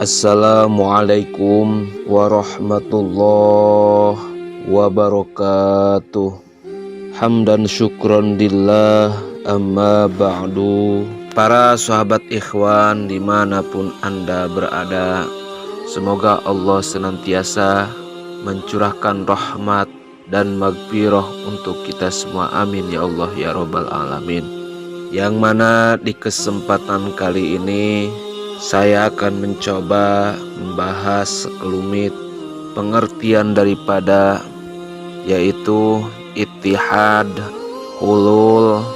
Assalamualaikum warahmatullahi wabarakatuh. Hamdan syukron lillah, amma ba'du. Para sahabat ikhwan dimanapun Anda berada, semoga Allah senantiasa mencurahkan rahmat dan magfirah untuk kita semua, amin ya Allah ya Rabbal Alamin. Yang mana di kesempatan kali ini saya akan mencoba membahas sekelumit pengertian daripada yaitu ittihad, hulul,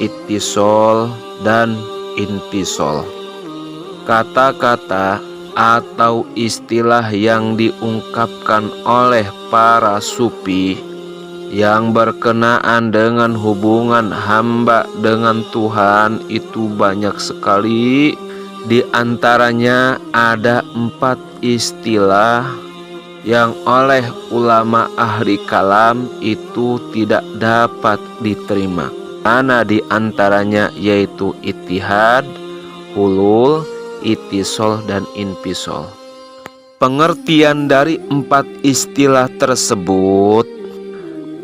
ittisol, dan intisol. Kata-kata atau istilah yang diungkapkan oleh para sufi yang berkenaan dengan hubungan hamba dengan Tuhan itu banyak sekali. Di antaranya ada 4 istilah yang oleh ulama ahli kalam itu tidak dapat diterima. Mana di antaranya yaitu ittihad, hulul, ittisol, dan infisol. Pengertian dari 4 istilah tersebut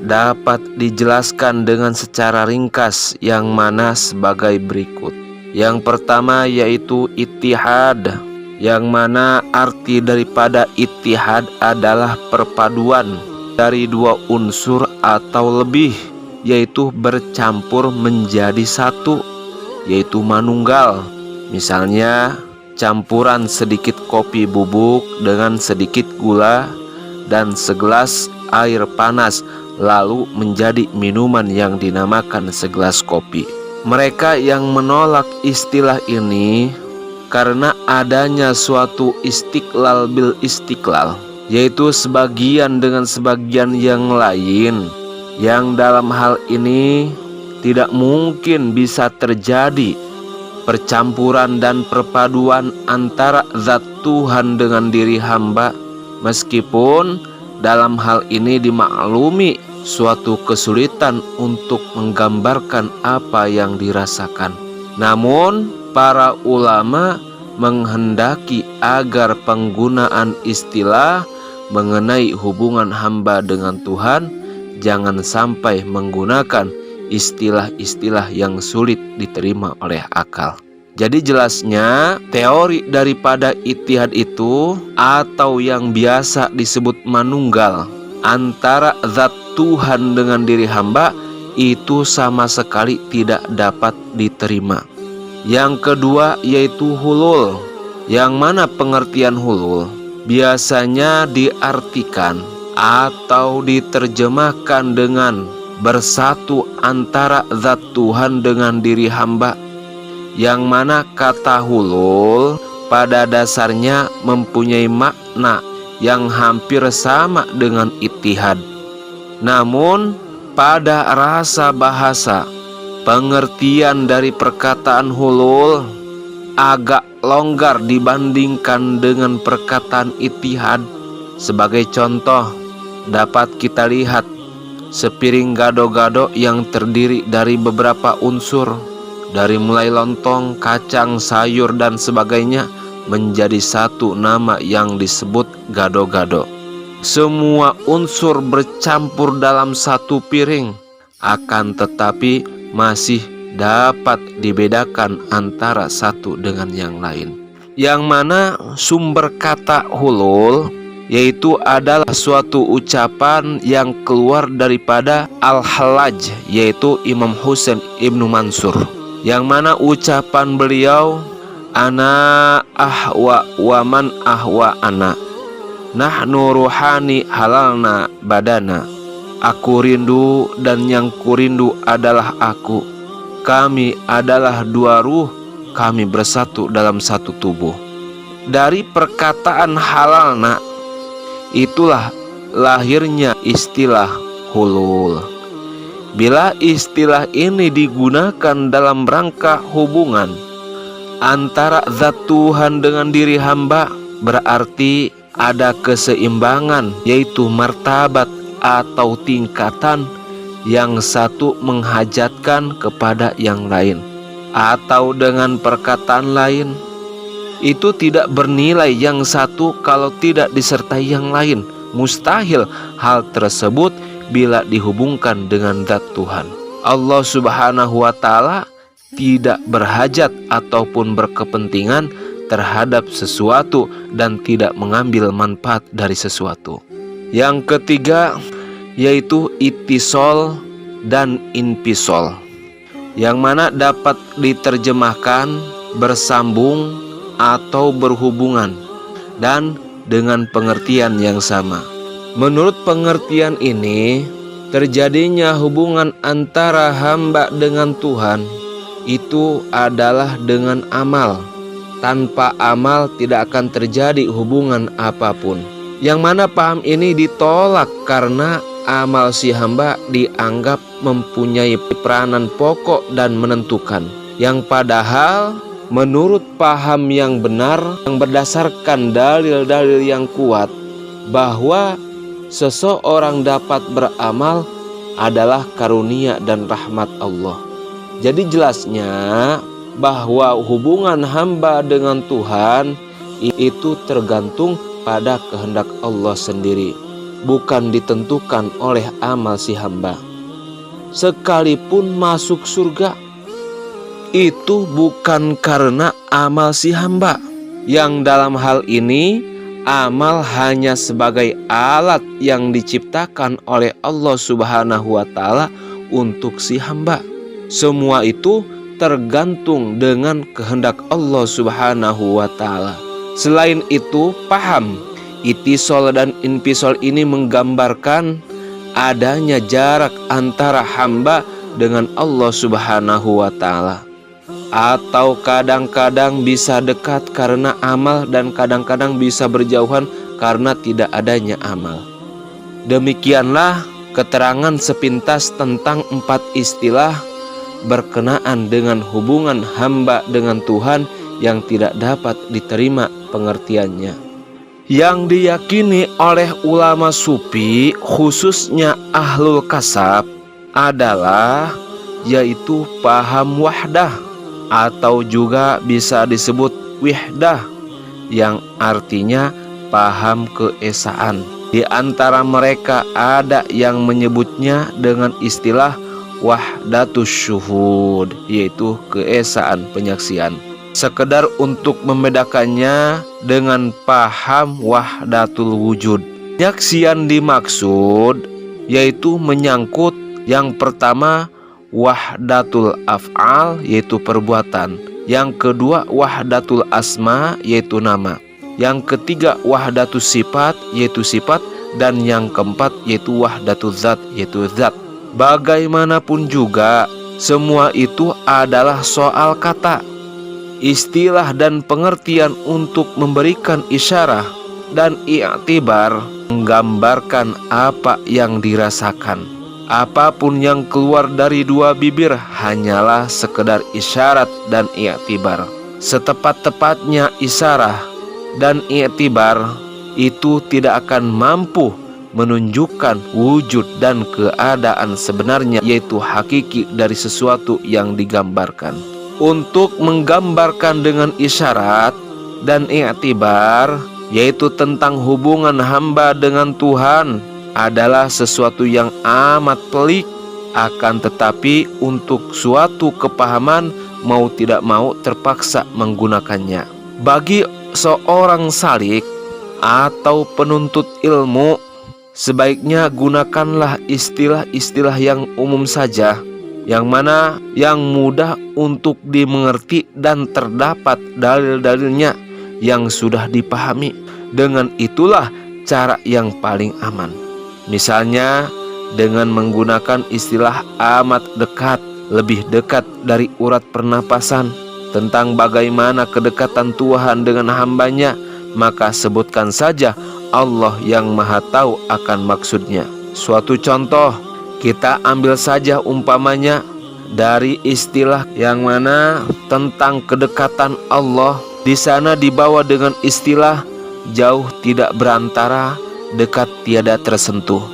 dapat dijelaskan dengan secara ringkas yang mana sebagai berikut. Yang pertama yaitu ittihad, yang mana arti daripada ittihad adalah perpaduan dari 2 unsur atau lebih, yaitu bercampur menjadi satu, yaitu manunggal. Misalnya campuran sedikit kopi bubuk dengan sedikit gula dan segelas air panas, lalu menjadi minuman yang dinamakan segelas kopi. Mereka yang menolak istilah ini karena adanya suatu istiqlal bil istiqlal, yaitu sebagian dengan sebagian yang lain, yang dalam hal ini tidak mungkin bisa terjadi percampuran dan perpaduan antara zat Tuhan dengan diri hamba, meskipun dalam hal ini dimaklumi suatu kesulitan untuk menggambarkan apa yang dirasakan. Namun para ulama menghendaki agar penggunaan istilah mengenai hubungan hamba dengan Tuhan jangan sampai menggunakan istilah-istilah yang sulit diterima oleh akal. Jadi jelasnya teori daripada ittihad itu atau yang biasa disebut manunggal antara zat Tuhan dengan diri hamba itu sama sekali tidak dapat diterima. Yang kedua yaitu hulul, yang mana pengertian hulul biasanya diartikan atau diterjemahkan dengan bersatu antara zat Tuhan dengan diri hamba, yang mana kata hulul pada dasarnya mempunyai makna yang hampir sama dengan ittihad. Namun pada rasa bahasa, pengertian dari perkataan hulul agak longgar dibandingkan dengan perkataan ittihad. Sebagai contoh, dapat kita lihat sepiring gado-gado yang terdiri dari beberapa unsur, dari mulai lontong, kacang, sayur, dan sebagainya, menjadi satu nama yang disebut gado-gado. Semua unsur bercampur dalam satu piring, akan tetapi masih dapat dibedakan antara satu dengan yang lain. Yang mana sumber kata hulul yaitu adalah suatu ucapan yang keluar daripada Al-Hallaj, yaitu Imam Husain ibnu Mansur, yang mana ucapan beliau, ana ahwa wa man ahwa ana, nahnu ruhani halalna badana, aku rindu dan yang kurindu adalah aku, kami adalah 2 ruh, kami bersatu dalam satu tubuh. Dari perkataan halalna itulah lahirnya istilah hulul. Bila istilah ini digunakan dalam rangka hubungan antara zat Tuhan dengan diri hamba, berarti ada keseimbangan, yaitu martabat atau tingkatan yang satu menghajatkan kepada yang lain. Atau dengan perkataan lain, itu tidak bernilai yang satu kalau tidak disertai yang lain. Mustahil hal tersebut bila dihubungkan dengan zat Tuhan. Allah Subhanahu wa Ta'ala tidak berhajat ataupun berkepentingan terhadap sesuatu dan tidak mengambil manfaat dari sesuatu. Yang ketiga yaitu ittisol dan inpisol, yang mana dapat diterjemahkan bersambung atau berhubungan dan dengan pengertian yang sama. Menurut pengertian ini, terjadinya hubungan antara hamba dengan Tuhan itu adalah dengan amal. Tanpa amal tidak akan terjadi hubungan apapun. Yang mana paham ini ditolak karena amal si hamba dianggap mempunyai peranan pokok dan menentukan. Yang padahal menurut paham yang benar yang berdasarkan dalil-dalil yang kuat bahwa seseorang dapat beramal adalah karunia dan rahmat Allah. Jadi jelasnya bahwa hubungan hamba dengan Tuhan itu tergantung pada kehendak Allah sendiri, bukan ditentukan oleh amal si hamba. Sekalipun masuk surga, itu bukan karena amal si hamba. Yang dalam hal ini, amal hanya sebagai alat yang diciptakan oleh Allah Subhanahu wa Ta'ala untuk si hamba. Semua itu tergantung dengan kehendak Allah Subhanahu wa Ta'ala. Selain itu, paham ittisol dan inpisol ini menggambarkan adanya jarak antara hamba dengan Allah Subhanahu wa Ta'ala. Atau kadang-kadang bisa dekat karena amal dan kadang-kadang bisa berjauhan karena tidak adanya amal. Demikianlah keterangan sepintas tentang 4 istilah berkenaan dengan hubungan hamba dengan Tuhan yang tidak dapat diterima pengertiannya. Yang diyakini oleh ulama sufi, khususnya ahlul kasab, adalah yaitu paham wahdah atau juga bisa disebut wihdah, yang artinya paham keesaan. Di antara mereka ada yang menyebutnya dengan istilah wahdatus syuhud, yaitu keesaan penyaksian. Sekedar untuk membedakannya dengan paham wahdatul wujud. Penyaksian dimaksud yaitu menyangkut yang pertama wahdatul af'al, yaitu perbuatan. Yang kedua wahdatul asma, yaitu nama. Yang ketiga wahdatus sifat, yaitu sifat. Dan yang keempat yaitu wahdatul zat, yaitu zat. Bagaimanapun juga, semua itu adalah soal kata, istilah dan pengertian untuk memberikan isyarah dan i'tibar, menggambarkan apa yang dirasakan. Apapun yang keluar dari dua bibir hanyalah sekedar isyarat dan i'tibar. Setepat-tepatnya isyarah dan i'tibar itu tidak akan mampu menunjukkan wujud dan keadaan sebenarnya, yaitu hakiki dari sesuatu yang digambarkan. Untuk menggambarkan dengan isyarat dan i'tibar, yaitu tentang hubungan hamba dengan Tuhan, adalah sesuatu yang amat pelik. Akan tetapi untuk suatu kepahaman, mau tidak mau terpaksa menggunakannya. Bagi seorang salik atau penuntut ilmu, sebaiknya gunakanlah istilah-istilah yang umum saja, yang mana yang mudah untuk dimengerti dan terdapat dalil-dalilnya yang sudah dipahami. Dengan itulah cara yang paling aman. Misalnya dengan menggunakan istilah amat dekat, lebih dekat dari urat pernapasan, tentang bagaimana kedekatan Tuhan dengan hambanya, maka sebutkan saja Allah yang maha tahu akan maksudnya. Suatu contoh, kita ambil saja umpamanya dari istilah yang mana tentang kedekatan Allah, di sana dibawa dengan istilah jauh tidak berantara, dekat tiada tersentuh.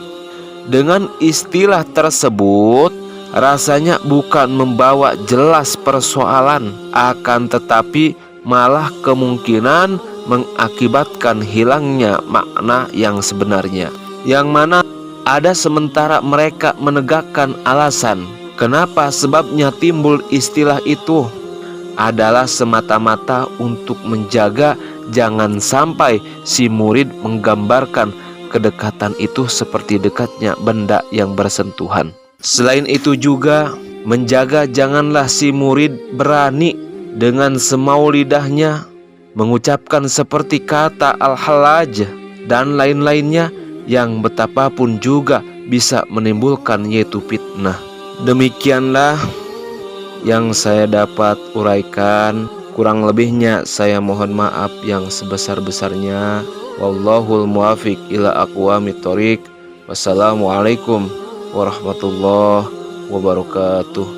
Dengan istilah tersebut rasanya bukan membawa jelas persoalan, akan tetapi malah kemungkinan mengakibatkan hilangnya makna yang sebenarnya, yang mana ada sementara mereka menegakkan alasan kenapa sebabnya timbul istilah itu adalah semata-mata untuk menjaga jangan sampai si murid menggambarkan kedekatan itu seperti dekatnya benda yang bersentuhan. Selain itu juga menjaga janganlah si murid berani dengan semau lidahnya mengucapkan seperti kata al-halaj dan lain-lainnya yang betapapun juga bisa menimbulkan yaitu fitnah. Demikianlah yang saya dapat uraikan. Kurang lebihnya saya mohon maaf yang sebesar-besarnya. Wallahul muwafiq ila aqwamit thoriq. Wassalamualaikum warahmatullahi wabarakatuh.